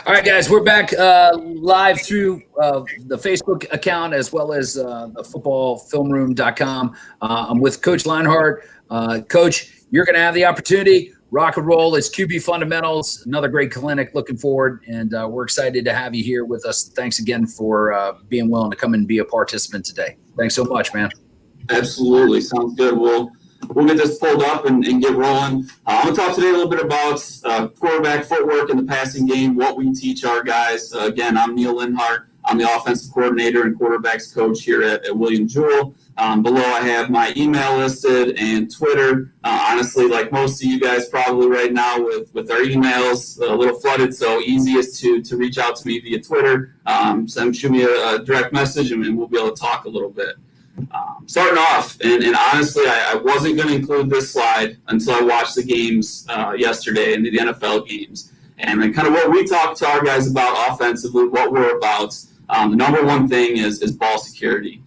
All right, guys, we're back live through the Facebook account as well as the footballfilmroom.com. I'm with Coach Linhard. Coach, you're going to have the opportunity. Rock and roll. It's QB fundamentals. Another great clinic. Looking forward, and we're excited to have you here with us. Thanks again for being willing to come and be a participant today. Thanks so much, man. Absolutely. Sounds good. We'll get this pulled up and get rolling. I'm going to talk today a little bit about quarterback footwork in the passing game, what we teach our guys. Again, I'm Neil Linhard. I'm the offensive coordinator and quarterbacks coach here at William Jewell. Below I have my email listed and Twitter. Honestly, like most of you guys probably right now with our emails a little flooded, so easiest to reach out to me via Twitter. Shoot me a direct message and we'll be able to talk a little bit. Starting off, and honestly, I wasn't going to include this slide until I watched the games yesterday and the NFL games. And then kind of what we talk to our guys about offensively, what we're about. The number one thing is ball security.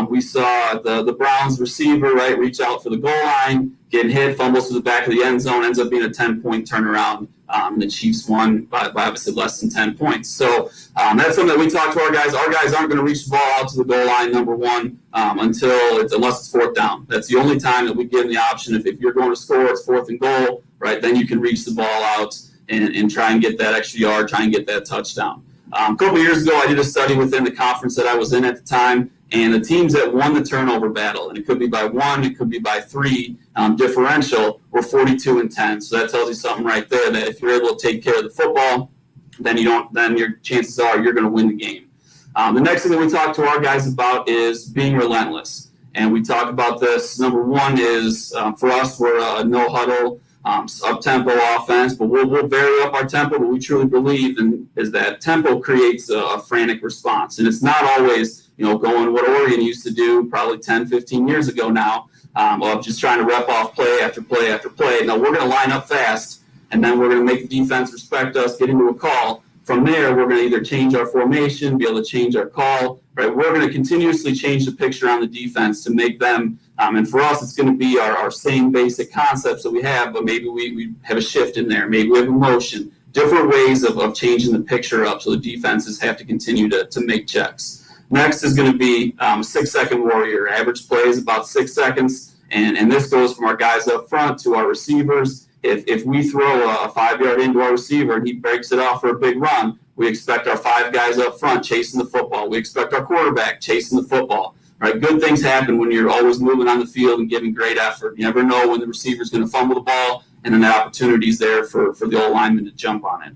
We saw the Browns receiver, right, reach out for the goal line, getting hit, fumbles to the back of the end zone, ends up being a 10-point turnaround. The Chiefs won by obviously less than 10 points. So that's something that we talk to our guys. Our guys aren't going to reach the ball out to the goal line, number one, unless it's fourth down. That's the only time that we give them the option. If you're going to score, it's fourth and goal, right, then you can reach the ball out and try and get that extra yard, try and get that touchdown. A couple of years ago, I did a study within the conference that I was in at the time, and the teams that won the turnover battle, and it could be by 1, it could be by 3, differential, were 42-10. So that tells you something right there that if you're able to take care of the football, then your chances are you're going to win the game. The next thing that we talk to our guys about is being relentless, and we talk about this. Number one is for us, we're a no huddle. Up-tempo offense, but we'll vary up our tempo, but we truly believe is that tempo creates a frantic response. And it's not always, going what Oregon used to do probably 10, 15 years ago now, of just trying to rep off play after play after play. No, we're going to line up fast, and then we're going to make the defense respect us, get into a call. From there, we're going to either change our formation, be able to change our call, right? We're going to continuously change the picture on the defense to make them, and for us, it's going to be our same basic concepts that we have, but maybe we have a shift in there. Maybe we have a motion, different ways of changing the picture up so the defenses have to continue to make checks. Next is going to be 6-second warrior. Average play is about 6 seconds, and this goes from our guys up front to our receivers. If we throw a 5-yard into our receiver and he breaks it off for a big run, we expect our 5 guys up front chasing the football. We expect our quarterback chasing the football. Right? Good things happen when you're always moving on the field and giving great effort. You never know when the receiver's going to fumble the ball, and then the opportunity's there for the old lineman to jump on it.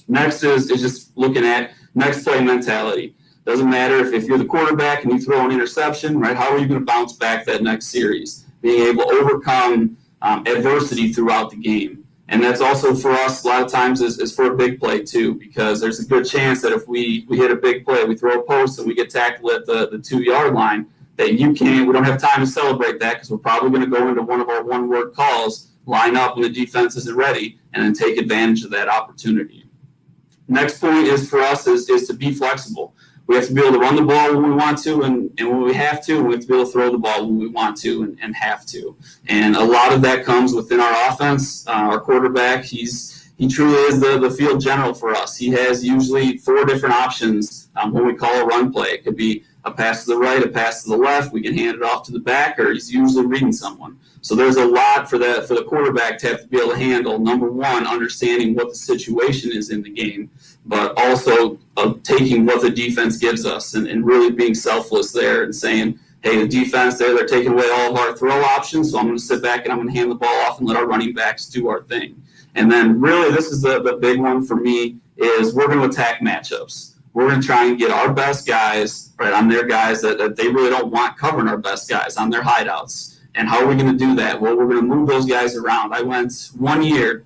Next is just looking at next play mentality. Doesn't matter if you're the quarterback and you throw an interception, right? How are you going to bounce back that next series? Being able to overcome adversity throughout the game. And that's also for us a lot of times is for a big play too, because there's a good chance that if we hit a big play, we throw a post and we get tackled at the 2-yard line, that we don't have time to celebrate that because we're probably going to go into one of our one-word calls, line up when the defense isn't ready, and then take advantage of that opportunity. Next point is for us is to be flexible. We have to be able to run the ball when we want to and when we have to, and we have to be able to throw the ball when we want to and have to. And a lot of that comes within our offense. Our quarterback, he truly is the field general for us. He has usually 4 different options when we call a run play. It could be a pass to the right, a pass to the left. We can hand it off to the back, or he's usually reading someone. So there's a lot for the quarterback to have to be able to handle. Number one, understanding what the situation is in the game, but also taking what the defense gives us and really being selfless there and saying, hey, the defense they're taking away all of our throw options, so I'm going to sit back and I'm going to hand the ball off and let our running backs do our thing. And then really this is the big one for me is we're going to attack matchups. We're going to try and get our best guys right on their guys that they really don't want covering our best guys on their hideouts. And how are we going to do that? Well, we're going to move those guys around. I went 1 year,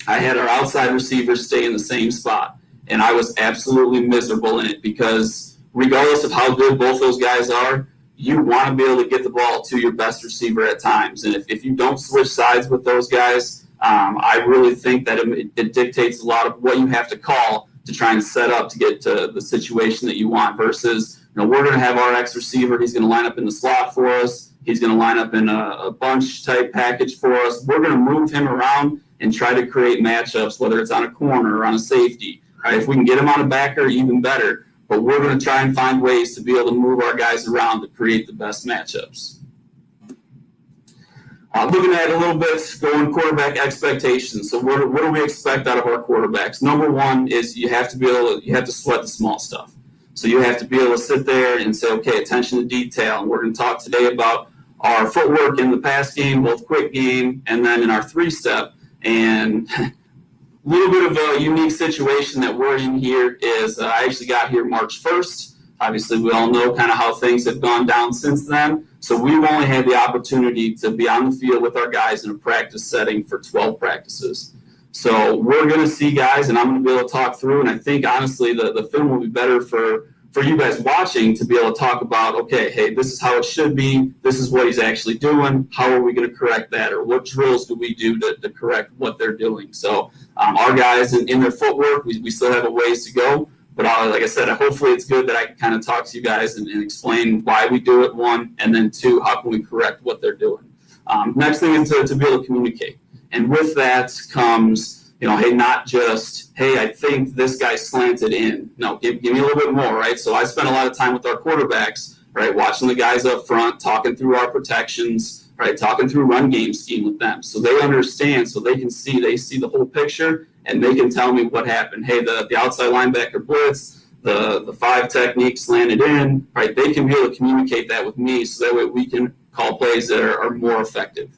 I had our outside receivers stay in the same spot, and I was absolutely miserable in it because regardless of how good both those guys are, you want to be able to get the ball to your best receiver at times. And if you don't switch sides with those guys, I really think that it dictates a lot of what you have to call to try and set up to get to the situation that you want versus, we're going to have our X receiver. He's going to line up in the slot for us. He's going to line up in a bunch type package for us. We're going to move him around and try to create matchups, whether it's on a corner or on a safety Right? If we can get them on a backer, even better. But we're going to try and find ways to be able to move our guys around to create the best matchups. Looking at a little bit, going quarterback expectations. So what do we expect out of our quarterbacks? Number one is you have to sweat the small stuff. So you have to be able to sit there and say, okay, attention to detail. And we're going to talk today about our footwork in the pass game, both quick game, and then in our 3-step. And a little bit of a unique situation that we're in here is I actually got here March 1st. Obviously, we all know kind of how things have gone down since then. So we've only had the opportunity to be on the field with our guys in a practice setting for 12 practices. So we're going to see guys, and I'm going to be able to talk through. And I think, honestly, the film will be better for you guys watching to be able to talk about, okay, hey, this is how it should be. This is what he's actually doing. How are we going to correct that? Or what drills do we do to correct what they're doing? So our guys in their footwork, we still have a ways to go. But like I said, hopefully it's good that I can kind of talk to you guys and explain why we do it, one, and then two, how can we correct what they're doing. Next thing is to be able to communicate. And with that comes, hey, not just, hey, I think this guy slanted in. No, give me a little bit more, right? So I spent a lot of time with our quarterbacks, right, watching the guys up front, talking through our protections, right, talking through run game scheme with them. So they understand, so they see the whole picture, and they can tell me what happened. Hey, the outside linebacker blitz, the 5 technique slanted in, right? They can be able to communicate that with me so that way we can call plays that are more effective.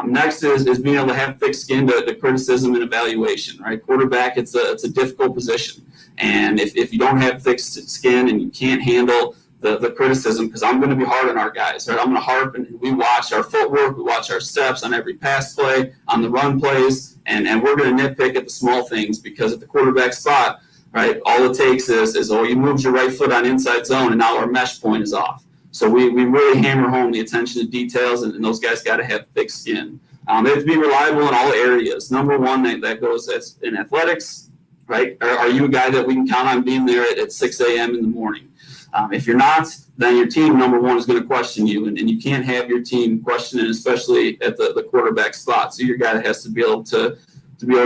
Next is being able to have thick skin to criticism and evaluation, right? Quarterback, it's a difficult position. And if you don't have thick skin and you can't handle the criticism, because I'm going to be hard on our guys, right? I'm going to harp, and we watch our footwork, we watch our steps on every pass play, on the run plays, and we're going to nitpick at the small things, because at the quarterback spot, right, all it takes is you moved your right foot on inside zone, and now our mesh point is off. So we really hammer home the attention to details, and those guys got to have thick skin. They have to be reliable in all areas. Number one, that goes in athletics, right? Are you a guy that we can count on being there at 6 a.m. in the morning? If you're not, then your team, number one, is going to question you, and you can't have your team questioning, especially at the quarterback spot. So your guy has to be able to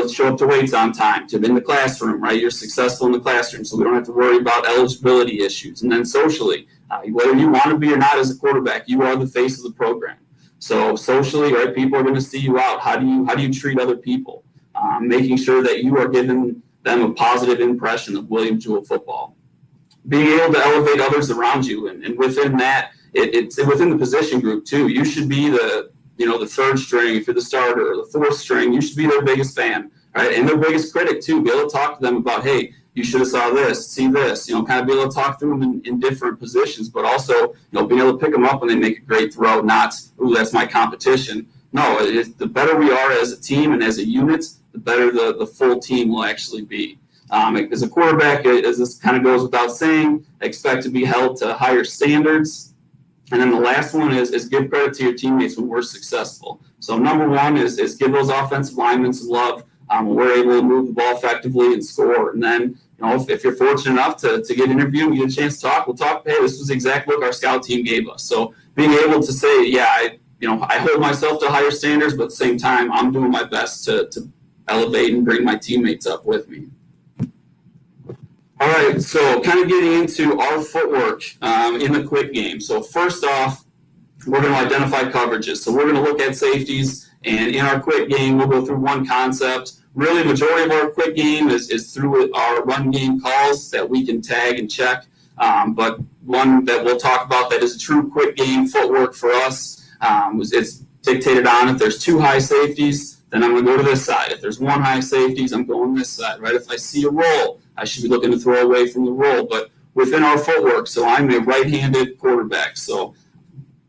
show up to weights on time, to be in the classroom, right? You're successful in the classroom, so we don't have to worry about eligibility issues. And then socially, whether you want to be or not as a quarterback, you are the face of the program. So socially, right, people are going to see you out. How do you treat other people? Making sure that you are giving them a positive impression of William Jewell football. Being able to elevate others around you, and within that, it's within the position group too. You should be the 3rd string if you're the starter, or the 4th string. You should be their biggest fan, right, and their biggest critic too. Be able to talk to them about, hey, you should have saw this, see this, kind of be able to talk through them in different positions, but also, being able to pick them up when they make a great throw, not, ooh, that's my competition. No, the better we are as a team and as a unit, the better the full team will actually be. As a quarterback, as this kind of goes without saying, expect to be held to higher standards. And then the last one is give credit to your teammates when we're successful. So number one is give those offensive linemen some love. We're able to move the ball effectively and score. And then, if you're fortunate enough to get interviewed and get a chance to talk, we'll talk, hey, this was the exact look our scout team gave us. So being able to say, yeah, I hold myself to higher standards, but at the same time, I'm doing my best to elevate and bring my teammates up with me. All right, so kind of getting into our footwork in the quick game. So first off, we're going to identify coverages. So we're going to look at safeties, and in our quick game, we'll go through one concept. Really, majority of our quick game is through our run game calls that we can tag and check. But one that we'll talk about that is a true quick game footwork for us. It's dictated on if there's 2 high safeties, then I'm going to go to this side. If there's 1 high safeties, I'm going this side, right? If I see a roll, I should be looking to throw away from the roll. But within our footwork, so I'm a right-handed quarterback. So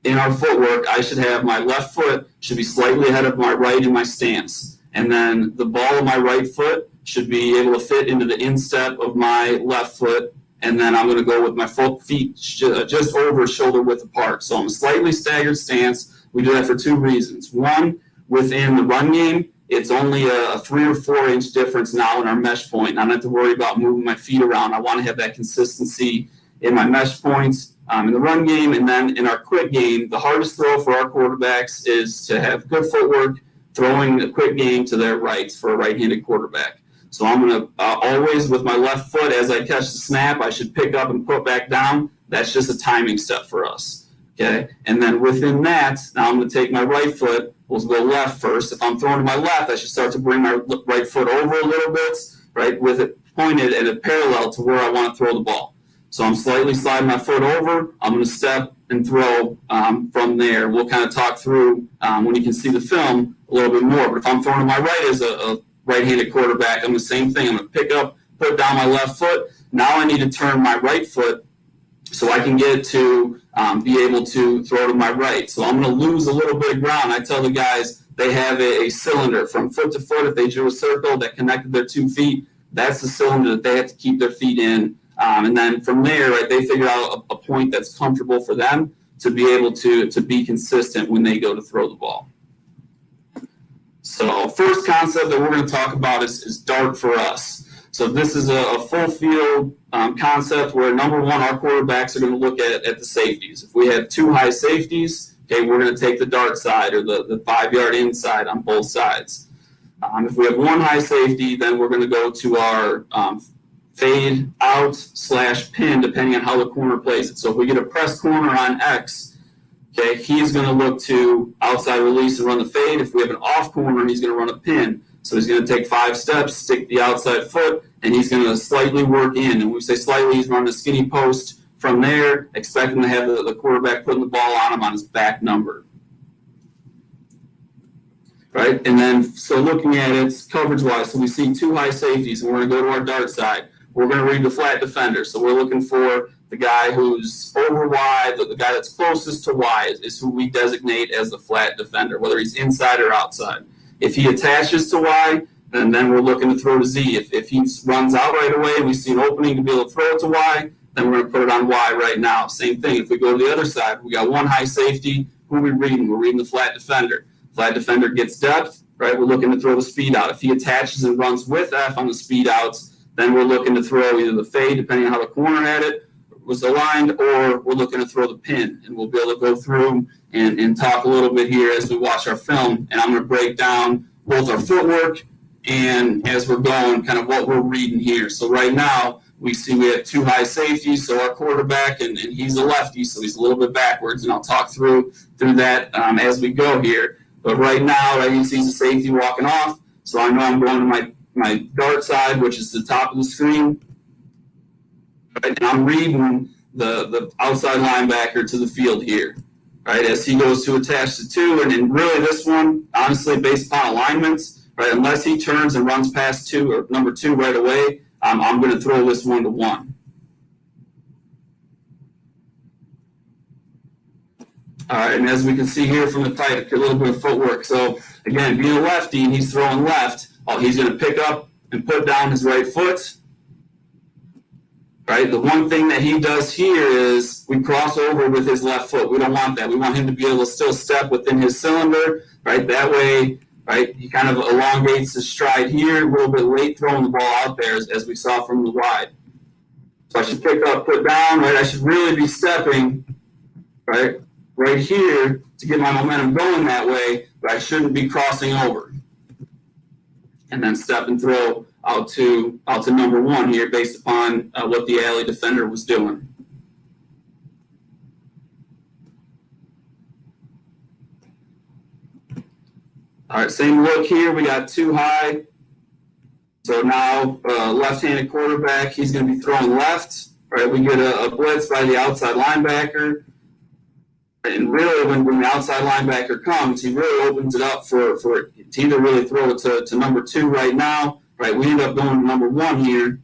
in our footwork, I should have my left foot should be slightly ahead of my right in my stance. And then the ball of my right foot should be able to fit into the instep of my left foot. And then I'm going to go with my feet just over shoulder width apart. So I'm a slightly staggered stance. We do that for 2 reasons. One, within the run game, it's only a 3 or 4 inch difference now in our mesh point. And I don't have to worry about moving my feet around. I want to have that consistency in my mesh points in the run game. And then in our quick game, the hardest throw for our quarterbacks is to have good footwork, throwing a quick game to their rights for a right-handed quarterback. So I'm going to always, with my left foot, as I catch the snap, I should pick up and put back down. That's just a timing step for us. Okay, and then within that, now I'm going to take my right foot. We'll go left first. If I'm throwing to my left, I should start to bring my right foot over a little bit, right, with it pointed at a parallel to where I want to throw the ball. So I'm slightly sliding my foot over. I'm going to step and throw from there. We'll kind of talk through when you can see the film a little bit more. But if I'm throwing to my right as a right-handed quarterback, I'm the same thing. I'm going to pick up, put down my left foot. Now I need to turn my right foot so I can get to be able to throw to my right. So I'm going to lose a little bit of ground. I tell the guys they have a cylinder from foot to foot. If they drew a circle that connected their 2 feet, that's the cylinder that they have to keep their feet in. And then from there, right, they figure out a point that's comfortable for them to be able to be consistent when they go to throw the ball. So first concept that we're going to talk about is dart for us. So this is a full field concept where, number one, our quarterbacks are going to look at the safeties. If we have 2 high safeties, okay, we're going to take the dart side or the 5-yard inside on both sides. If we have 1 high safety, then we're going to go to our fade out / pin, depending on how the corner plays it. So if we get a press corner on X, okay, he's going to look to outside release and run the fade. If we have an off corner, he's going to run a pin. So he's going to take 5 steps, stick the outside foot, and he's going to slightly work in. And when we say slightly, he's running a skinny post from there, expecting to have the quarterback putting the ball on him on his back number. Right? And then, so looking at it coverage-wise, so we see 2 high safeties, and we're going to go to our dart side. We're going to read the flat defender. So we're looking for the guy who's over Y, the guy that's closest to Y is who we designate as the flat defender, whether he's inside or outside. If he attaches to Y, then we're looking to throw to Z. If he runs out right away and we see an opening to be able to throw it to Y, then we're going to put it on Y right now. Same thing. If we go to the other side, we got 1 high safety. Who are we reading? We're reading the flat defender. Flat defender gets depth, right? We're looking to throw the speed out. If he attaches and runs with F on the speed outs, then we're looking to throw either the fade, depending on how the corner had it, was aligned, or we're looking to throw the pin. And we'll be able to go through and talk a little bit here as we watch our film. And I'm going to break down both our footwork and as we're going, kind of what we're reading here. So right now, we see we have 2 high safeties. So our quarterback, and he's a lefty, so he's a little bit backwards. And I'll talk through that as we go here. But right now, right, you see the safety walking off. So I know I'm going to my dart side, which is the top of the screen. Right, and I'm reading the outside linebacker to the field here, right, as he goes to attach to 2. And really this one, honestly, based upon alignments, right, unless he turns and runs past 2 or number 2 right away, I'm going to throw this 1 to 1. All right, and as we can see here from the tight, a little bit of footwork. So again, being a lefty and he's throwing left, he's going to pick up and put down his right foot. Right. The one thing that he does here is we cross over with his left foot. We don't want that. We want him to be able to still step within his cylinder. Right. That way, right, he kind of elongates his stride here, a little bit late throwing the ball out there as we saw from the wide. So I should pick up, put down, right. I should really be stepping, right here to get my momentum going that way, but I shouldn't be crossing over. And then step and throw out to number 1 here based upon what the alley defender was doing. All right, same look here. We got 2 high. So now left-handed quarterback, he's going to be throwing left. Right, we get a blitz by the outside linebacker. And really, when the outside linebacker comes, he really opens it up for to either really throw it to number 2 right now. Right, we end up going to number 1 here,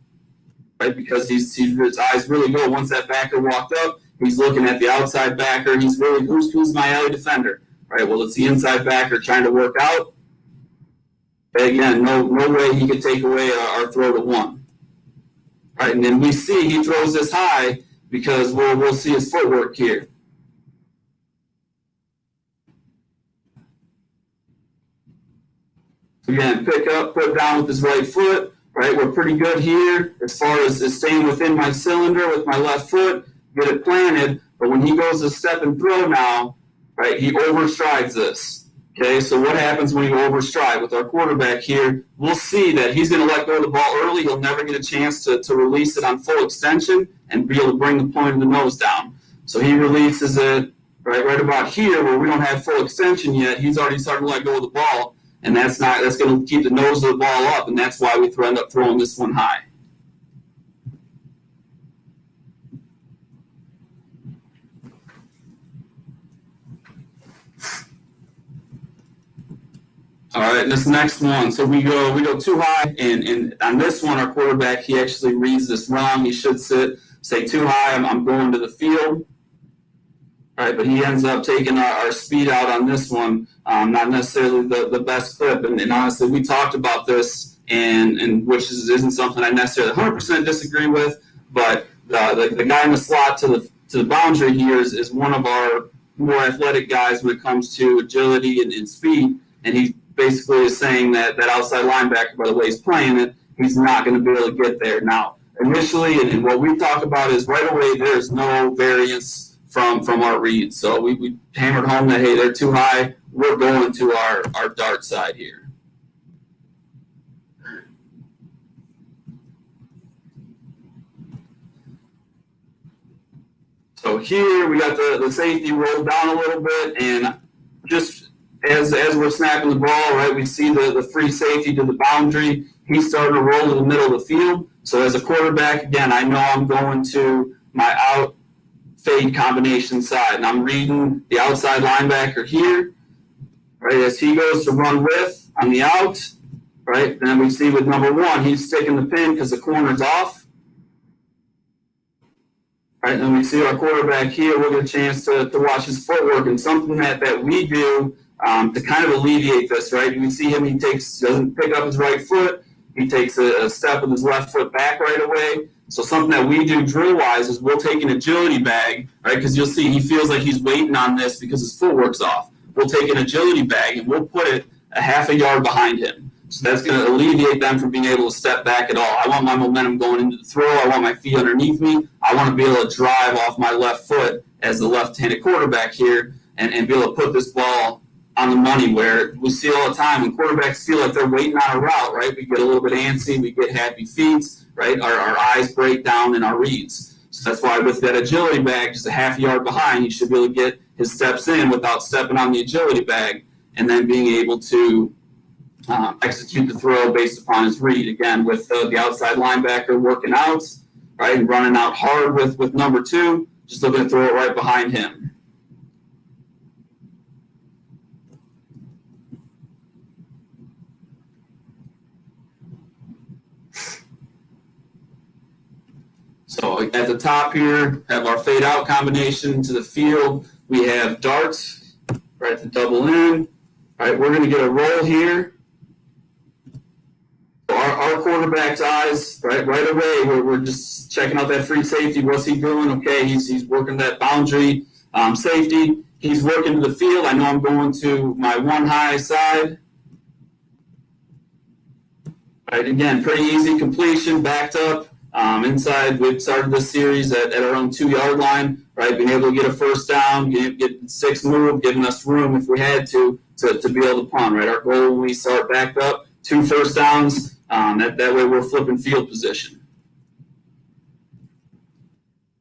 right, because his eyes really go. Once that backer walked up, he's looking at the outside backer. He's really, who's my alley defender? Right, well, it's the inside backer trying to work out. But again, no way he could take away our throw to 1. Right, and then we see he throws this high because we'll see his footwork here. Again, pick up, put down with his right foot, right? We're pretty good here as far as staying within my cylinder with my left foot, get it planted. But when he goes to step and throw now, right, he overstrides this. Okay, so what happens when you overstride? With our quarterback here, we'll see that he's going to let go of the ball early. He'll never get a chance to release it on full extension and be able to bring the point of the nose down. So he releases it right about here where we don't have full extension yet. He's already starting to let go of the ball, and that's going to keep the nose of the ball up, and that's why we end up throwing this one high. All right, and this next one, so we go too high, and on this one, our quarterback, he actually reads this wrong. He should say too high, I'm going to the field. All right, but he ends up taking our speed out on this one, not necessarily the best clip. And honestly, we talked about this, and which isn't something I necessarily 100% disagree with, but the guy in the slot to the boundary here is one of our more athletic guys when it comes to agility and speed, and he basically is saying that outside linebacker, by the way he's playing it, he's not going to be able to get there. Now, initially, and what we talk about is right away there's no variance from our reads. So we hammered home that, hey, they're too high. We're going to our dart side here. So here we got the safety rolled down a little bit, and just as we're snapping the ball, right, we see the free safety to the boundary. He's starting to roll to the middle of the field. So as a quarterback, again, I know I'm going to my out fade combination side, and I'm reading the outside linebacker here, right, as he goes to run with on the out, right, and then we see with number one, he's sticking the pin because the corner's off. Right, and then we see our quarterback here, we'll get a chance to watch his footwork, and something that we do to kind of alleviate this, right? We see him, he doesn't pick up his right foot, he takes a step with his left foot back right away. So something that we do drill-wise is we'll take an agility bag, right? Because you'll see he feels like he's waiting on this because his footwork's off. We'll take an agility bag and we'll put it a half a yard behind him. So that's going to alleviate them from being able to step back at all. I want my momentum going into the throw. I want my feet underneath me. I want to be able to drive off my left foot as the left-handed quarterback here and be able to put this ball on the money, where we see all the time when quarterbacks feel like they're waiting on a route, right? We get a little bit antsy, we get happy feet, right? Our eyes break down in our reads. So that's why with that agility bag, just a half yard behind, he should be able to get his steps in without stepping on the agility bag and then being able to execute the throw based upon his read. Again, with the outside linebacker working out, right, and running out hard with number two, just looking to throw it right behind him. So at the top here, have our fade out combination to the field. We have darts, right, to double in. All right, we're going to get a roll here. Our quarterback's eyes, right away, we're just checking out that free safety. What's he doing? Okay, he's working that boundary safety. He's working to the field. I know I'm going to my one high side. All right, again, pretty easy completion, backed up. Inside, we've started this series at our own 2 yard line, right? Being able to get a first down, get 6 move, giving us room if we had to be able to punt, right? Our goal when we start backed up, 2 first downs, that way we're flipping field position.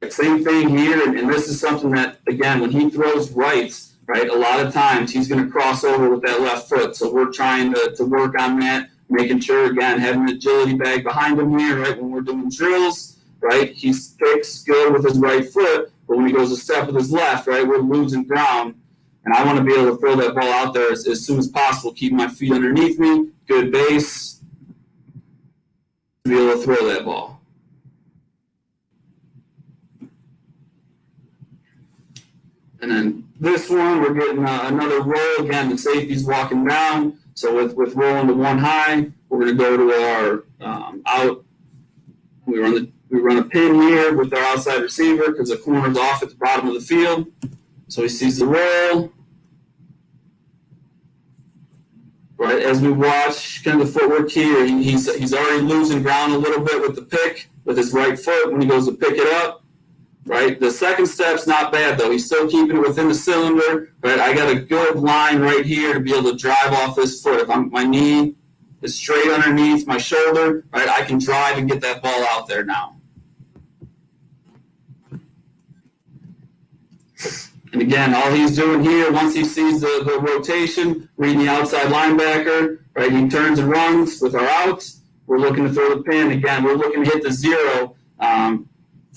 Same thing here, and this is something that, again, when he throws right, a lot of times he's going to cross over with that left foot. So we're trying to work on that, making sure, again, having an agility bag behind him here, right, when we're doing drills, right, he kicks good with his right foot, but when he goes a step with his left, right, we're losing ground, and I want to be able to throw that ball out there as soon as possible, keep my feet underneath me, good base, to be able to throw that ball. And then this one, we're getting another roll. Again, the safety's walking down. So with rolling to one high, we're going to go to our out. We run a pin here with our outside receiver because the corner's off at the bottom of the field. So he sees the roll. Right, as we watch kind of the footwork here, he's already losing ground a little bit with the pick with his right foot when he goes to pick it up. right? The second step's not bad, though. He's still keeping it within the cylinder, right? I got a good line right here to be able to drive off this foot. If my knee is straight underneath my shoulder, right, I can drive and get that ball out there now. And again, all he's doing here, once he sees the rotation, reading the outside linebacker, right, he turns and runs with our outs. We're looking to throw the pin. Again, we're looking to hit the 0 on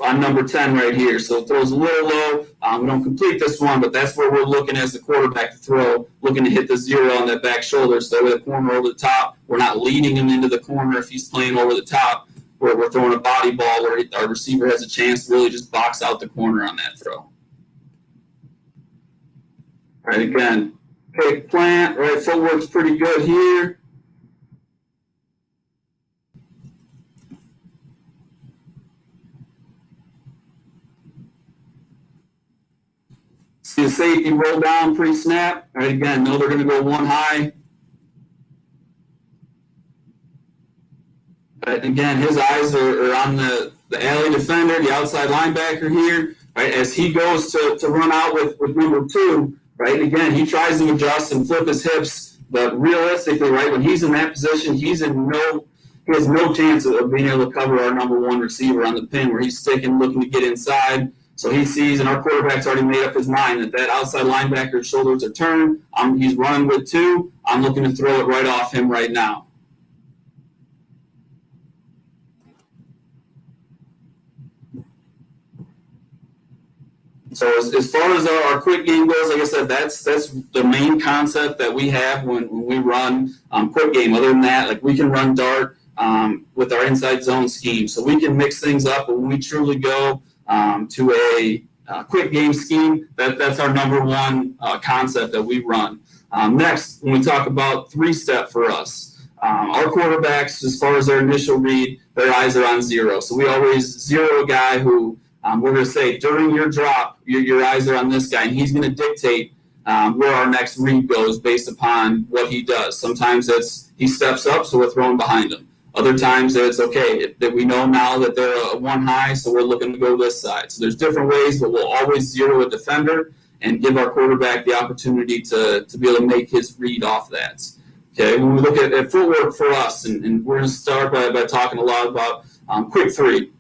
number 10 right here. So it throws a little low. We don't complete this one, but that's where we're looking as the quarterback to throw, looking to hit the 0 on that back shoulder. So with the corner over the top, we're not leading him into the corner if he's playing over the top. We're throwing a body ball where our receiver has a chance to really just box out the corner on that throw. All right, again, kick plant, right, footwork's pretty good here. See the safety roll down pre-snap. All right, again, know they're going to go one high. But again, his eyes are on the alley defender, the outside linebacker here. Right, as he goes to run out with number 2. Right, again, he tries to adjust and flip his hips, but realistically, right, when he's in that position, he has no chance of being able to cover our number 1 receiver on the pin where he's sticking, looking to get inside. So he sees, and our quarterback's already made up his mind that outside linebacker's shoulders are turned. He's running with 2. I'm looking to throw it right off him right now. So as far as our quick game goes, like I said, that's the main concept that we have when we run quick game. Other than that, like we can run dart with our inside zone scheme. So we can mix things up, but when we truly go to a quick game scheme, that's our number 1 concept that we run. Next, when we talk about 3-step for us, our quarterbacks, as far as their initial read, their eyes are on 0. So we always 0 a guy who we're going to say during your drop, your eyes are on this guy, and he's going to dictate where our next read goes based upon what he does. Sometimes it's he steps up, so we're throwing behind him. Other times it's okay that we know now that they're a 1 high, so we're looking to go this side. So there's different ways, but we'll always 0 a defender and give our quarterback the opportunity to be able to make his read off that. Okay, when we look at footwork for us, and we're going to start by talking a lot about quick 3.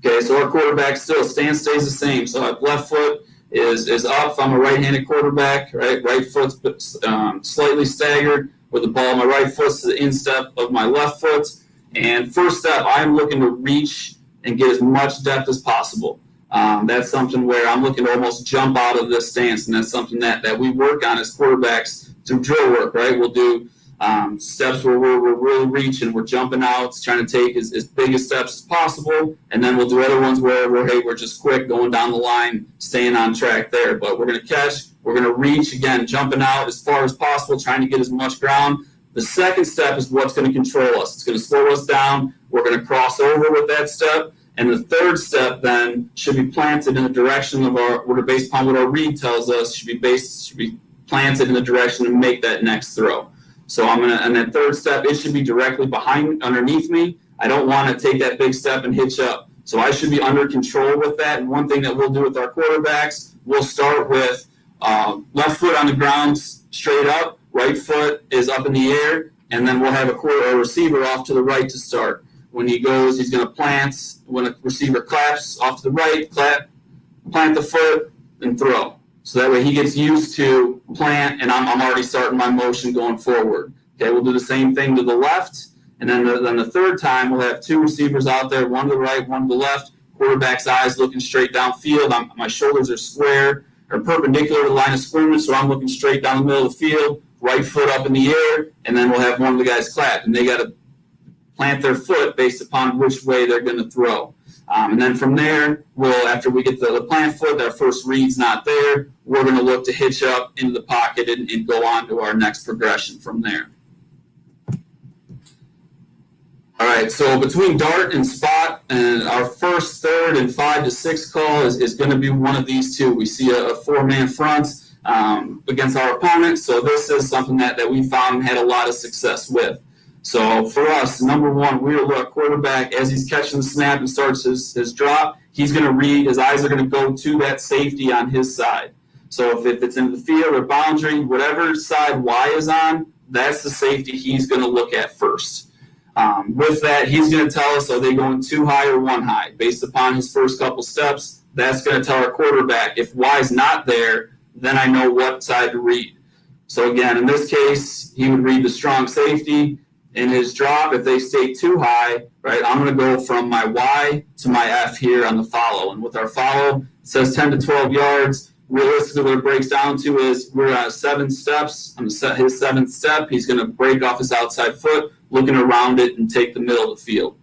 Okay, so our quarterback still stance stays the same. So our left foot is up. If I'm a right-handed quarterback, right foot's slightly staggered with the ball. My right foot's to the instep of my left foot. And first step, I'm looking to reach and get as much depth as possible. That's something where I'm looking to almost jump out of this stance, and that's something that we work on as quarterbacks through drill work, right? We'll do steps where we're really reaching, we're jumping out, trying to take as big as steps as possible, and then we'll do other ones where we're just quick, going down the line, staying on track there. But we're going to catch, we're going to reach, again, jumping out as far as possible, trying to get as much ground. The second step is what's going to control us. It's going to slow us down. We're going to cross over with that step. And the third step then should be planted in the direction of based upon what our read tells us, should be planted in the direction to make that next throw. So and that third step, it should be directly underneath me. I don't want to take that big step and hitch up. So I should be under control with that. And one thing that we'll do with our quarterbacks, we'll start with left foot on the ground straight up, right foot is up in the air, and then we'll have a receiver off to the right to start. When he goes, he's going to plant. When a receiver claps off to the right, clap, plant the foot, and throw. So that way he gets used to plant, and I'm already starting my motion going forward. Okay, we'll do the same thing to the left, and then the third time we'll have 2 receivers out there, one to the right, one to the left. Quarterback's eyes looking straight downfield. My shoulders are square or perpendicular to the line of scrimmage, so I'm looking straight down the middle of the field, right foot up in the air, and then we'll have one of the guys clap, and they got to plant their foot based upon which way they're going to throw. And then from there, after we get the plant foot, our first read's not there, we're going to look to hitch up into the pocket and go on to our next progression from there. All right, so between dart and spot, and our first, third, and 5 to 6 call is going to be one of these 2. We see a 4-man front against our opponent, so this is something that we found and had a lot of success with. So for us, number one, we will look quarterback as he's catching the snap and starts his drop. He's going to read. His eyes are going to go to that safety on his side. So if it's in the field or boundary, whatever side Y is on, that's the safety he's going to look at first. With that, he's going to tell us, are they going too high or one high? Based upon his first couple steps, that's going to tell our quarterback, if Y is not there, then I know what side to read. So again, in this case, he would read the strong safety. In his drop, if they stay too high, right, I'm going to go from my Y to my F here on the follow. And with our follow, it says 10 to 12 yards. Realistically, what it breaks down to is we're at 7 steps. On his 7th step, he's going to break off his outside foot, looking around it, and take the middle of the field.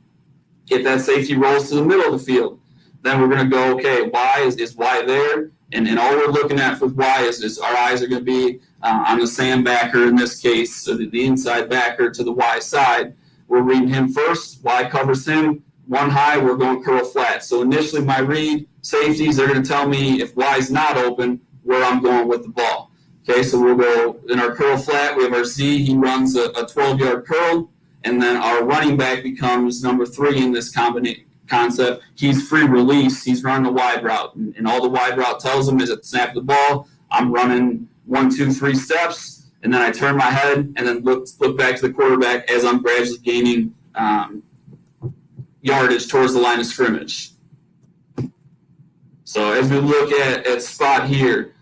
If that safety rolls to the middle of the field, then we're going to go, okay, Y is Y there? And all we're looking at with Y is our eyes are going to be on the Sam backer in this case, so the inside backer to the Y side. We're reading him first. Y covers him. One high, we're going curl flat. So initially my read, safeties, they're going to tell me if Y is not open, where I'm going with the ball. Okay, so we'll go in our curl flat. We have our Z. He runs a 12-yard curl. And then our running back becomes number 3 in this concept. He's free release. He's running a wide route. And all the wide route tells him is at the snap of the ball, I'm running 1, 2, 3 steps, and then I turn my head and then look back to the quarterback as I'm gradually gaining yardage towards the line of scrimmage. So as we look at spot here,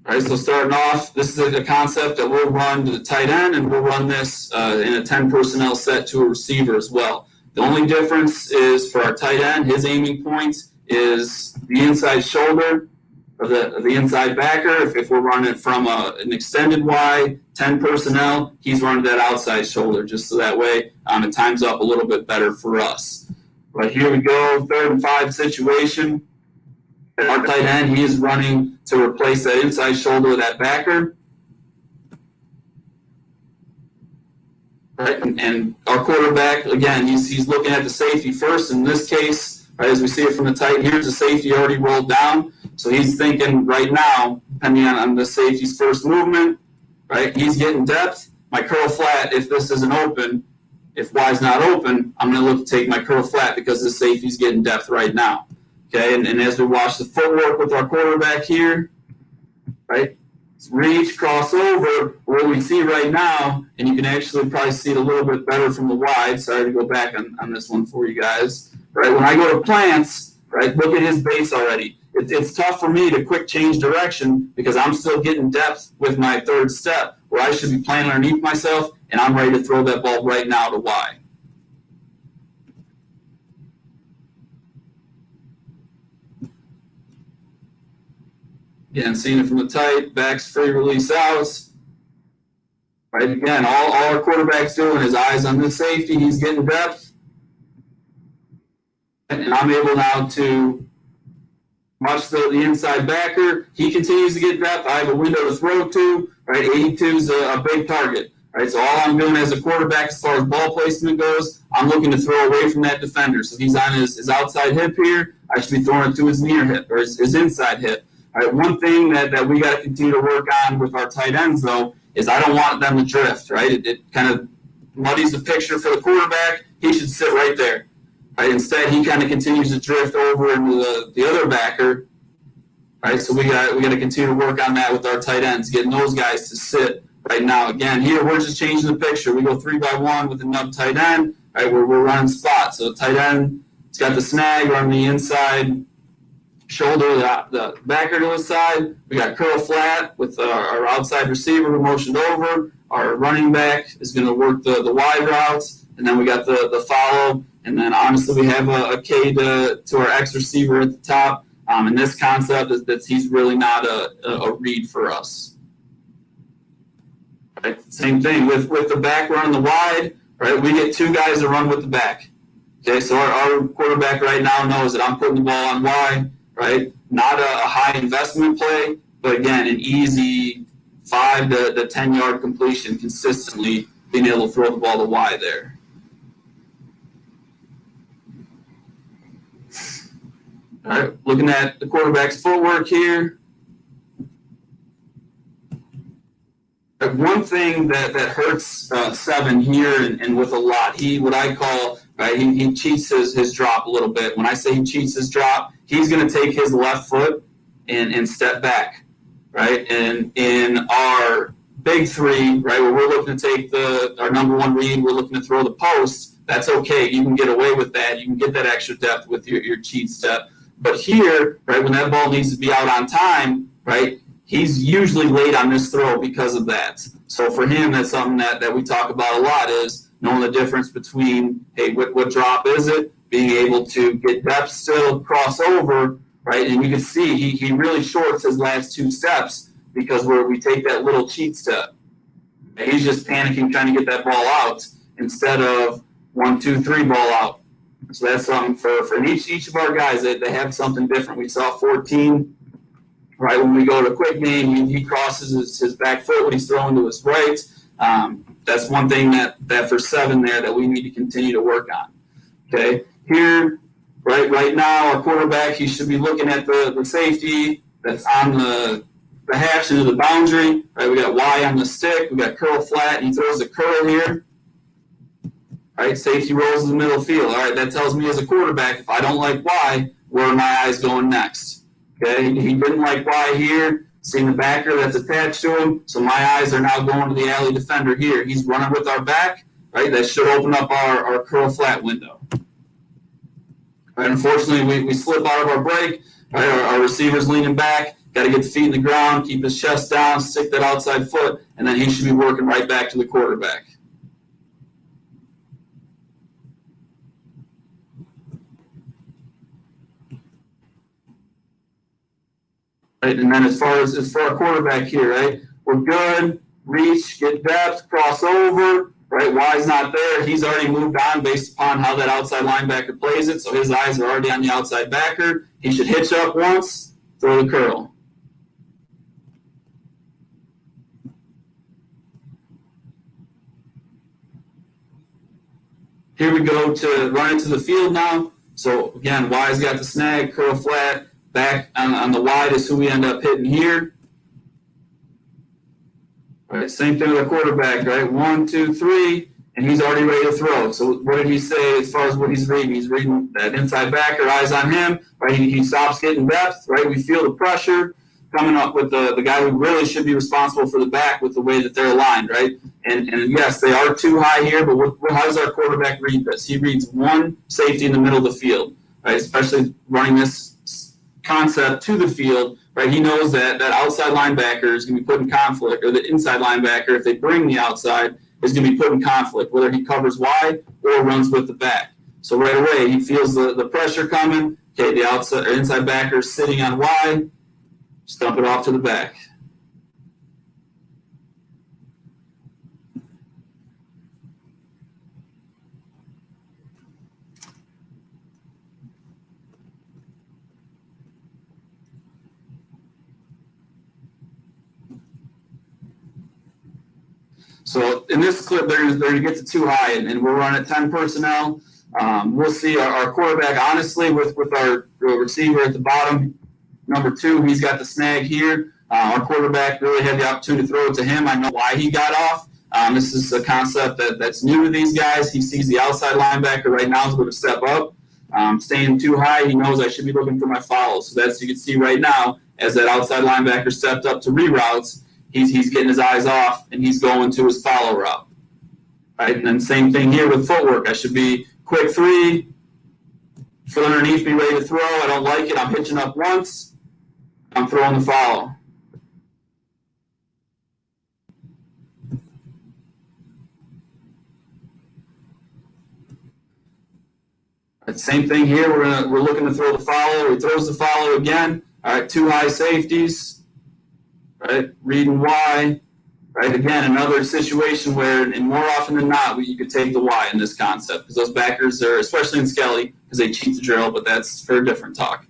right, so starting off, this is a concept that we'll run to the tight end, and we'll run this in a 10 personnel set to a receiver as well. The only difference is for our tight end, his aiming point is the inside shoulder of the inside backer. If we're running it from an extended Y, 10 personnel, he's running that outside shoulder, just so that way it times up a little bit better for us. But here we go, 3rd and 5 situation. Our tight end, he is running to replace that inside shoulder of that backer. Right, and our quarterback, again, he's looking at the safety first. In this case, right, as we see it from the tight, here's the safety already rolled down. So he's thinking right now, depending on the safety's first movement, right, he's getting depth. My curl flat, if this isn't open, if Y is not open, I'm going to look to take my curl flat because the safety's getting depth right now. Okay, and as we watch the footwork with our quarterback here, right, reach, cross over, what we see right now, and you can actually probably see it a little bit better from the wide. Sorry to go back on this one for you guys. Right, when I go to plants, right, look at his base already. It's tough for me to quick change direction because I'm still getting depth with my 3rd step, where I should be planting underneath myself, and I'm ready to throw that ball right now to Y. Again, seeing it from the tight, backs free, release outs. Right, again, all our quarterback's doing is eyes on the safety. He's getting depth. And I'm able now to watch the inside backer. He continues to get depth. I have a window to throw to. Right, 82 is a big target. Right, so all I'm doing as a quarterback as far as ball placement goes, I'm looking to throw away from that defender. So he's on his outside hip here. I should be throwing it to his near hip or his inside hip. All right, one thing that we got to continue to work on with our tight ends, though, is I don't want them to drift, right? It kind of muddies the picture for the quarterback. He should sit right there. Right? Instead, he kind of continues to drift over into the other backer. Right? So we got to continue to work on that with our tight ends, getting those guys to sit right now. Again, here we're just changing the picture. We go 3-by-1 with a nub tight end. Right? We're running spots. So tight end, it's got the snag on the inside shoulder, the backer to the side. We got curl flat with our outside receiver who motioned over. Our running back is going to work the wide routes, and then we got the follow. And then honestly, we have a K to our X receiver at the top. And this concept is that he's really not a read for us. Right? Same thing with the back running the wide. Right? We get 2 guys to run with the back. Okay, so our quarterback right now knows that I'm putting the ball on Y. Right? Not a high investment play, but again, an easy 5 to 10 yard completion consistently, being able to throw the ball to Y there. All right, looking at the quarterback's footwork here. one thing that hurts Seven here and with a lot, what I call, right, he cheats his drop a little bit. When I say he cheats his drop, he's going to take his left foot and step back, right? And in our big three, right, where we're looking to take our number one read, we're looking to throw the post, that's okay. You can get away with that. You can get that extra depth with your cheat step. But here, right, when that ball needs to be out on time, right, he's usually late on this throw because of that. So for him, that's something that we talk about a lot, is knowing the difference between, hey, what drop is it, being able to get depth still, cross over, right? And you can see he really shorts his last two steps because we take that little cheat step. And he's just panicking, trying to get that ball out instead of 1, 2, 3 ball out. So that's something for each of our guys. They have something different. We saw 14, right, when we go to quick game, he crosses his back foot when he's throwing to his right. That's one thing that for Seven there that we need to continue to work on. Okay, here, right now, our quarterback, he should be looking at the safety that's on the hash into the boundary. Right, we got Y on the stick, we got curl flat, and he throws a curl here. All right, safety rolls in the middle field. All right, that tells me as a quarterback, if I don't like Y, where are my eyes going next? Okay, he didn't like Y here, seeing the backer that's attached to him, so my eyes are now going to the alley defender here. He's running with our back, right? That should open up our curl flat window. Right, unfortunately, we slip out of our break. Right, our receiver's leaning back, got to get the feet in the ground, keep his chest down, stick that outside foot, and then he should be working right back to the quarterback. Right, and then as for our quarterback here, right, we're good, reach, get depth, cross over, right, Y's not there. He's already moved on based upon how that outside linebacker plays it, so his eyes are already on the outside backer. He should hitch up once, throw the curl. Here we go to run into the field now. So again, Y's got the snag, curl flat. Back on the wide is who we end up hitting here. All right, same thing with our quarterback, right? 1, 2, 3, and he's already ready to throw. So what did he say as far as what he's reading? He's reading that inside backer, eyes on him, right? He stops getting depth, right? We feel the pressure coming up with the guy who really should be responsible for the back with the way that they're aligned, right? And yes, they are too high here, but how does our quarterback read this? He reads one safety in the middle of the field, right? Especially running this concept to the field, right? He knows that outside linebacker is going to be put in conflict, or the inside linebacker, if they bring the outside, is going to be put in conflict, whether he covers Y or runs with the back. So right away, he feels the pressure coming. Okay, the outside or inside backer is sitting on Y, just dump it off to the back. So in this clip, they're going to get to too high, and we're running 10 personnel. We'll see our quarterback, honestly, with our receiver at the bottom, number 2, he's got the snag here. Our quarterback really had the opportunity to throw it to him. I know why he got off. This is a concept that's new to these guys. He sees the outside linebacker right now is going to step up. Staying too high, he knows I should be looking for my follows. So that's, you can see right now, as that outside linebacker stepped up to reroutes, he's getting his eyes off, and he's going to his follow route. Right, and then same thing here with footwork. I should be quick 3, foot underneath me, ready to throw. I don't like it. I'm hitching up once. I'm throwing the follow. Right, same thing here. We're looking to throw the follow. He throws the follow again. All right, 2 high safeties. Right, reading Y. Right, again, another situation where, and more often than not, you could take the Y in this concept, because those backers are, especially in Skelly, because they cheat the drill, but that's for a different talk.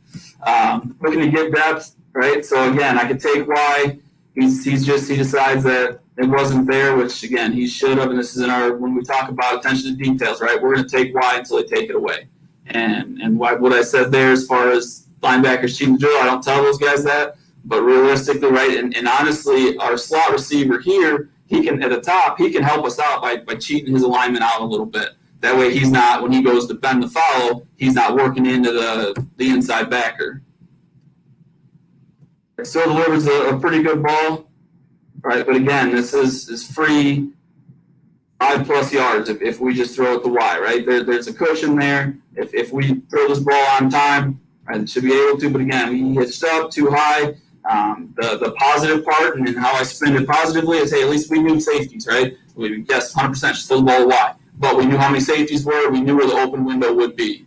Looking to get depth, right? So again, I could take Y. He decides that it wasn't there, which again, he should have. And this is when we talk about attention to details, right? We're going to take Y until they take it away. And what I said there, as far as linebackers cheating the drill, I don't tell those guys that. But realistically, right, and honestly, our slot receiver here, he can, at the top, he can help us out by cheating his alignment out a little bit. That way he's not, when he goes to bend the follow, he's not working into the inside backer. Still delivers a pretty good ball, right? But again, this is free 5+ yards if we just throw it to Y, right? There's a cushion there. If we throw this ball on time, right, it should be able to. But again, he hitched up too high. The positive part and how I spin it positively is, hey, at least we knew safeties, right? Yes, 100% should throw the ball Y. But we knew how many safeties were. We knew where the open window would be.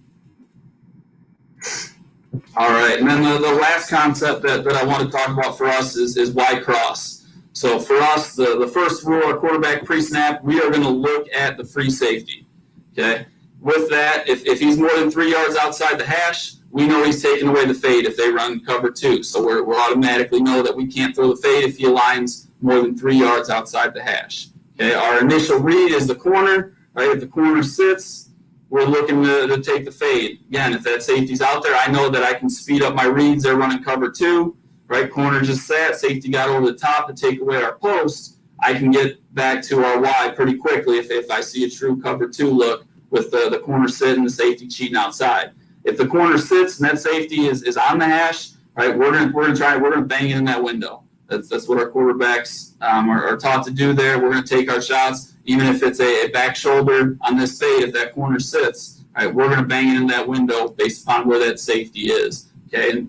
All right, and then the last concept that I want to talk about for us is Y cross. So for us, the first rule, our quarterback pre-snap, we are going to look at the free safety. Okay. With that, if he's more than 3 yards outside the hash, we know he's taking away the fade if they run cover 2. So we'll automatically know that we can't throw the fade if he aligns more than 3 yards outside the hash. Okay. Our initial read is the corner. Right. If the corner sits, we're looking to take the fade. Again, if that safety's out there, I know that I can speed up my reads. They're running cover 2. Right, corner just sat, safety got over the top to take away our post. I can get back to our Y pretty quickly if I see a true cover 2 look with the corner sitting, the safety cheating outside. If the corner sits and that safety is on the hash, right, we're gonna bang it in that window. That's what our quarterbacks are taught to do there. We're gonna take our shots, even if it's a back shoulder on this fade. If that corner sits, right, we're gonna bang it in that window based upon where that safety is. Okay.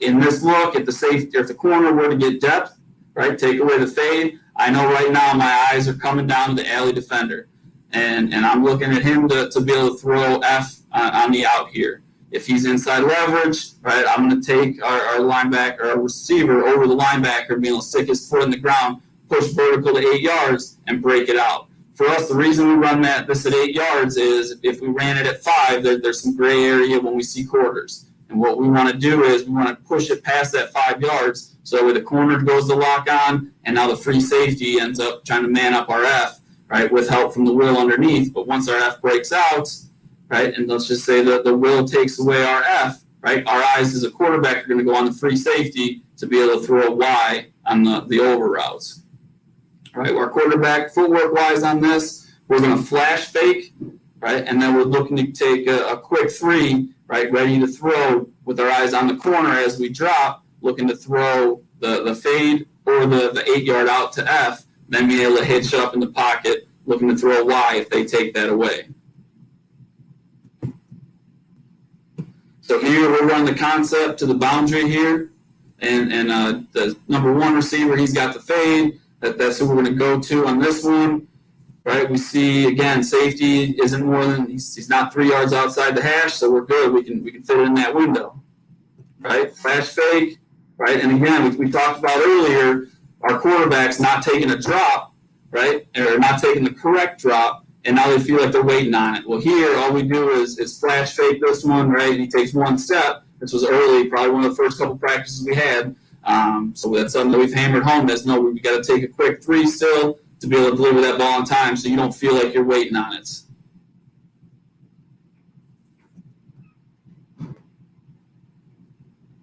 In this look, if the corner were to get depth, right, take away the fade, I know right now my eyes are coming down to the alley defender. And I'm looking at him to be able to throw F on the out here. If he's inside leverage, right, I'm going to take our linebacker, our receiver over the linebacker, being able to stick his foot in the ground, push vertical to 8 yards, and break it out. For us, the reason we run this at 8 yards is if we ran it at 5, there's some gray area when we see quarters. And what we want to do is we want to push it past that 5 yards so where the corner goes to lock on, and now the free safety ends up trying to man up our F, right, with help from the will underneath. But once our F breaks out, right, and let's just say that the will takes away our F, right, our eyes as a quarterback are going to go on the free safety to be able to throw a Y on the over routes. Right, our quarterback footwork-wise on this, we're going to flash fake, right, and then we're looking to take a quick 3, right, ready to throw with our eyes on the corner as we drop, looking to throw the fade or the 8-yard out to F, then being able to hitch up in the pocket, looking to throw a Y if they take that away. So here we're running the concept to the boundary here, and the number 1 receiver, he's got the fade. That's who we're going to go to on this one. Right, we see again safety isn't more than he's not 3 yards outside the hash, so we're good. We can fit it in that window. Right, flash fake. Right, and again we talked about earlier, our quarterback's not taking a drop, right, or not taking the correct drop, and now they feel like they're waiting on it. Well, here all we do is flash fake this one, right? And he takes 1 step. This was early, probably one of the first couple practices we had. So that's something that we've hammered home. That's no, we got to take a quick 3 still to be able to deliver that ball on time so you don't feel like you're waiting on it.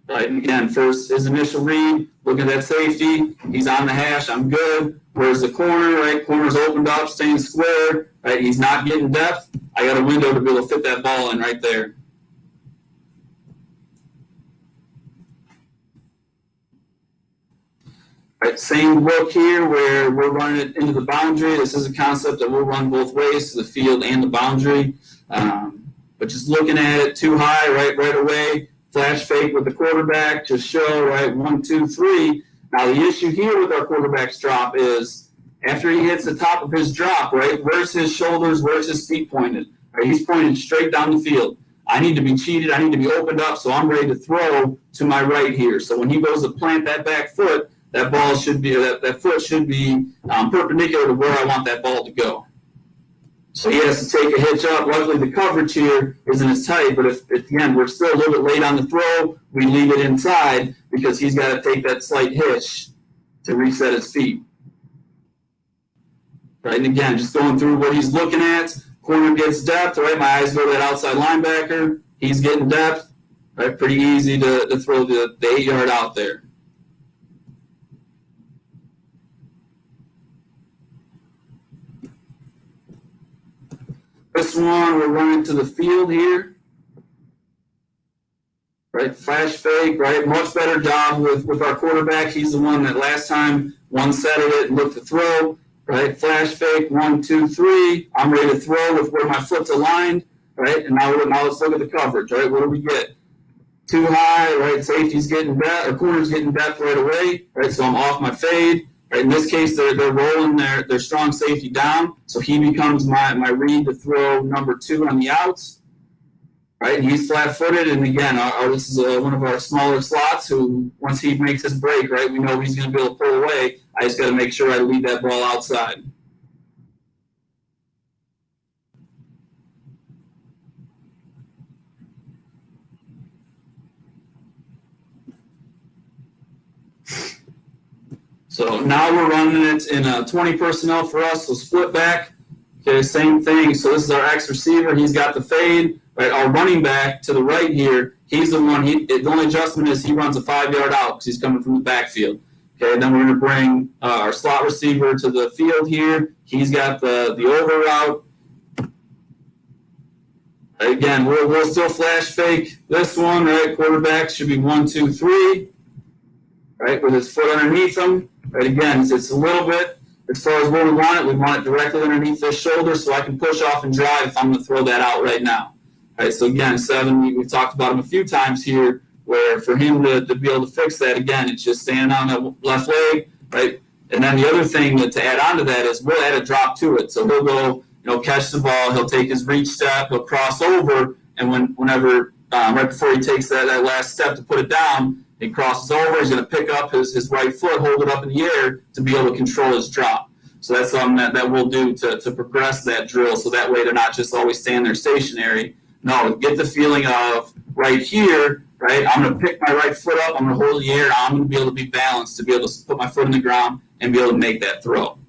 Right, and again, first his initial read, looking at that safety, he's on the hash, I'm good. Where's the corner, right? Corner's opened up, staying square, right? He's not getting depth. I got a window to be able to fit that ball in right there. Right, same look here where we're running it into the boundary. This is a concept that we'll run both ways, to the field and the boundary. But just looking at it too high, right away, flash fake with the quarterback, just show, right, 1, 2, 3. Now the issue here with our quarterback's drop is after he hits the top of his drop, right, where's his shoulders, where's his feet pointed? Right, he's pointed straight down the field. I need to be cheated, I need to be opened up, so I'm ready to throw to my right here. So when he goes to plant that back foot, that ball should be, that foot should be perpendicular to where I want that ball to go. So he has to take a hitch up. Luckily, the coverage here isn't as tight, but if again, we're still a little bit late on the throw, we leave it inside because he's got to take that slight hitch to reset his feet. Right, and again, just going through what he's looking at. Corner gets depth, right? My eyes go to that outside linebacker. He's getting depth, right? Pretty easy to throw the 8-yard out there. This one, we're running to the field here. Right, flash fake, right? Much better job with our quarterback. He's the one that last time one-setted it and looked to throw. Right, flash fake, 1, 2, 3. I'm ready to throw with where my foot's aligned. Right, and now let's look at the coverage. Right, what do we get? Too high, right? Safety's getting depth, or corner's getting depth right away. Right, so I'm off my fade. Right, in this case, they're rolling their strong safety down, so he becomes my read to throw number 2 on the outs. Right, and he's flat-footed, and again, this is one of our smaller slots who, once he makes his break, right, we know he's going to be able to pull away. I just got to make sure I lead that ball outside. So now we're running it in 20 personnel for us, so split back. Okay, same thing. So this is our X receiver. He's got the fade. Right, our running back to the right here, he's the one. The only adjustment is he runs a 5-yard out because he's coming from the backfield. Okay, and then we're going to bring our slot receiver to the field here. He's got the over route. Again, we'll still flash fake this one. Right, quarterback should be 1, 2, 3. Right, with his foot underneath him. Right, again, it's a little bit. As far as where we want it directly underneath his shoulder so I can push off and drive if I'm going to throw that out right now. All right, so again, 7, we've talked about him a few times here, where for him to be able to fix that, again, it's just standing on the left leg, right? And then the other thing to add on to that is we'll add a drop to it. So he'll go, catch the ball, he'll take his reach step, he'll cross over, and whenever right before he takes that last step to put it down, he crosses over, he's going to pick up his right foot, hold it up in the air to be able to control his drop. So that's something that we'll do to progress that drill, so that way they're not just always staying there stationary. No, get the feeling of right here, right? I'm going to pick my right foot up, I'm going to hold it in the air, I'm going to be able to be balanced, to be able to put my foot in the ground and be able to make that throw.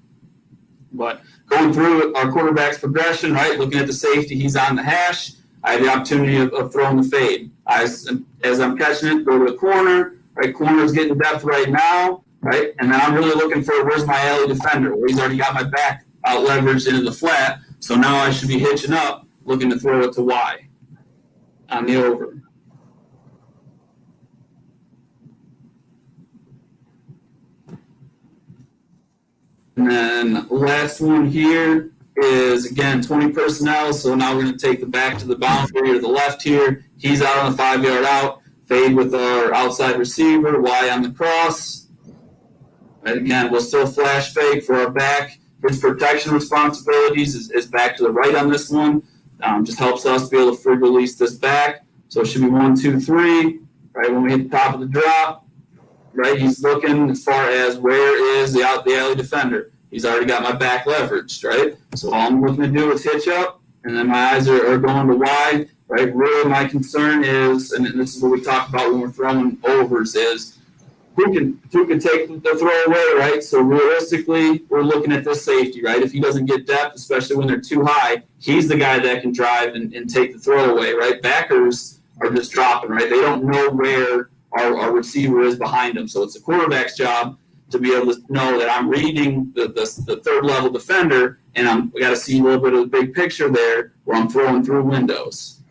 But going through our quarterback's progression, right, looking at the safety, he's on the hash. I have the opportunity of throwing the fade. As I'm catching it, go to the corner, right? Corner's getting depth right now, right? And then I'm really looking for where's my alley defender? Well, he's already got my back out leveraged into the flat, so now I should be hitching up, looking to throw it to Y on the over. And then last one here is, again, 20 personnel. So now we're going to take the back to the boundary to the left here. He's out on the 5-yard out. Fade with our outside receiver. Y on the cross. And again, we'll still flash fake for our back. His protection responsibilities is back to the right on this one. Just helps us be able to free release this back. So it should be 1, 2, 3. Right when we hit the top of the drop. Right, he's looking as far as where is the alley defender. He's already got my back leveraged, right? So all I'm looking to do is hitch up, and then my eyes are going to wide, right? Really, my concern is, and this is what we talk about when we're throwing overs, is who can take the throw away, right? So realistically, we're looking at this safety, right? If he doesn't get depth, especially when they're too high, he's the guy that can drive and take the throw away, right? Backers are just dropping, right? They don't know where our receiver is behind him. So it's the quarterback's job to be able to know that I'm reading the third level defender, and we got to see a little bit of the big picture there where I'm throwing through windows.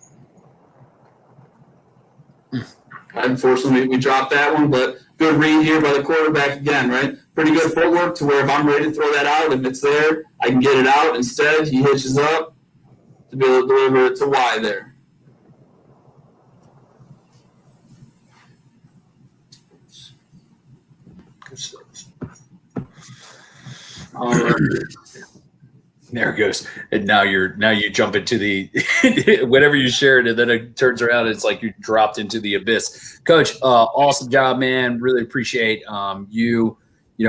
Unfortunately, we dropped that one, but good read here by the quarterback again, right? Pretty good footwork to where if I'm ready to throw that out, if it's there, I can get it out. Instead, he hitches up to be able to deliver it to Y there. There it goes. And now you jump into the whatever you shared, and then it turns around. It's like you dropped into the abyss. Coach, awesome job, man. Really appreciate you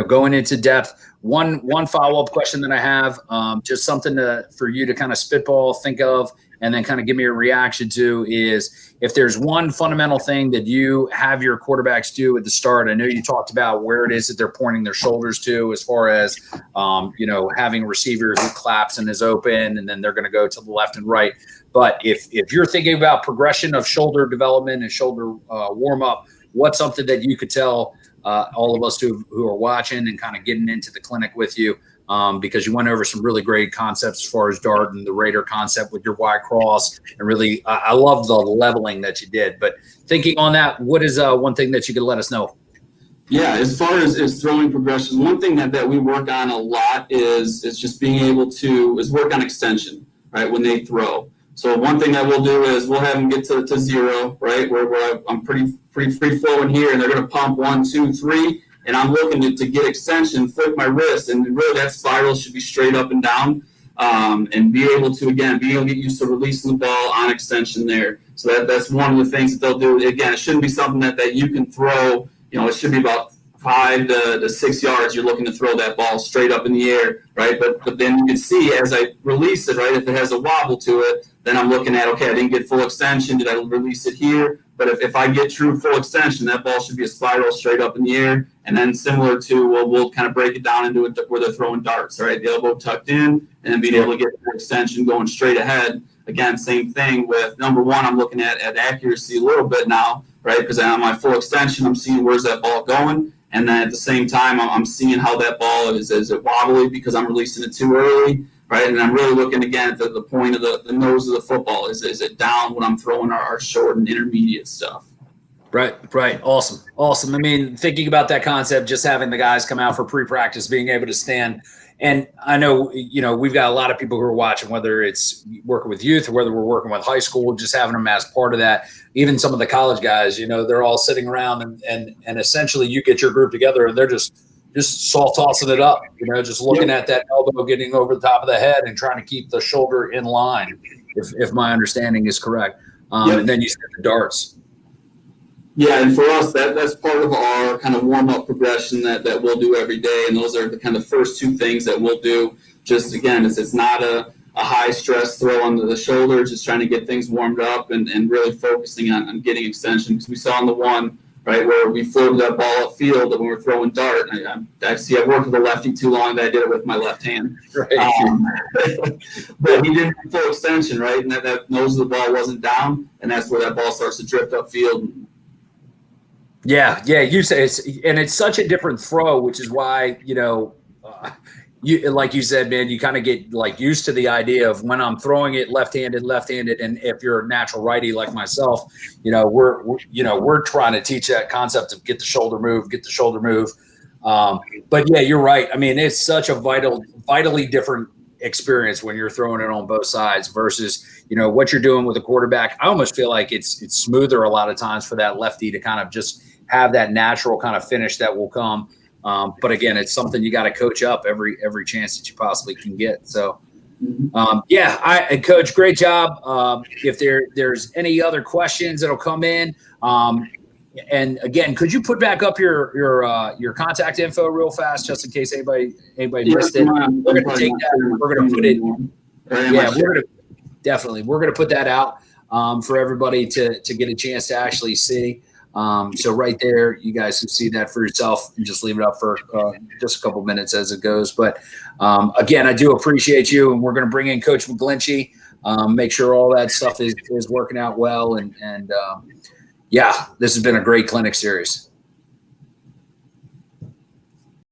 going into depth. One follow-up question that I have, just something for you to kind of spitball, think of, and then kind of give me a reaction to is if there's one fundamental thing that you have your quarterbacks do at the start. I know you talked about where it is that they're pointing their shoulders to as far as, having a receiver who claps and is open, and then they're going to go to the left and right. But if you're thinking about progression of shoulder development and shoulder warm-up, what's something that you could tell all of us who are watching and kind of getting into the clinic with you because you went over some really great concepts as far as dart and the Raider concept with your Y cross, and really, I love the leveling that you did. But thinking on that, what is one thing that you could let us know? Yeah, as far as throwing progression, one thing that we work on a lot is just being able to work on extension, right, when they throw. So one thing that we'll do is we'll have them get to zero, right, where I'm pretty free flowing here, and they're going to pump 1, 2, 3, and I'm looking to get extension, flick my wrist, and really that spiral should be straight up and down, and be able to get used to releasing the ball on extension there. So that's one of the things that they'll do. Again, it shouldn't be something that you can throw. It should be about 5 to 6 yards. You're looking to throw that ball straight up in the air, right? But then you can see as I release it, right, if it has a wobble to it, then I'm looking at, okay, I didn't get full extension. Did I release it here? But if I get true full extension, that ball should be a spiral straight up in the air. And then similar to, we'll kind of break it down into it where they're throwing darts, right? The elbow tucked in, and then being able to get full extension going straight ahead. Again, same thing with number one, I'm looking at accuracy a little bit now, right? Because on my full extension, I'm seeing where's that ball going. And then at the same time, I'm seeing how that ball is it wobbly because I'm releasing it too early, right? And I'm really looking again at the point of the nose of the football. Is it down when I'm throwing our short and intermediate stuff? Right. Awesome. I mean, thinking about that concept, just having the guys come out for pre-practice, being able to stand. And I know, we've got a lot of people who are watching, whether it's working with youth or whether we're working with high school, just having them as part of that. Even some of the college guys, they're all sitting around and essentially you get your group together and they're just soft tossing it up, just looking at that elbow getting over the top of the head and trying to keep the shoulder in line, if my understanding is correct. And then you set the darts. Yeah, and for us, that's part of our kind of warm-up progression that we'll do every day, and those are the kind of first two things that we'll do. Just, again, it's not a high-stress throw on the shoulder, just trying to get things warmed up and really focusing on getting extension. Because we saw on the one, right, where we floated that ball upfield when we were throwing dart. I've worked with a lefty too long that I did it with my left hand. Right. But he didn't have full extension, right, and that nose of the ball wasn't down, and that's where that ball starts to drift upfield. Yeah, you say it's such a different throw, which is why you like you said, man, you kind of get used to the idea of when I'm throwing it left-handed, and if you're a natural righty like myself, we're trying to teach that concept of get the shoulder move. But yeah, you're right. I mean, it's such a vitally different experience when you're throwing it on both sides versus what you're doing with a quarterback. I almost feel like it's smoother a lot of times for that lefty to kind of just have that natural kind of finish that will come. But again, it's something you got to coach up every chance that you possibly can get. So, Coach, great job. If there's any other questions that'll come in, and again, could you put back up your contact info real fast, just in case anybody missed it? We're going to take that. We're going to put it. We're going to put that out for everybody to get a chance to actually see. So right there, you guys can see that for yourself and just leave it up for just a couple minutes as it goes. But again, I do appreciate you, and we're going to bring in Coach McGlinchey, make sure all that stuff is working out well. And this has been a great clinic series.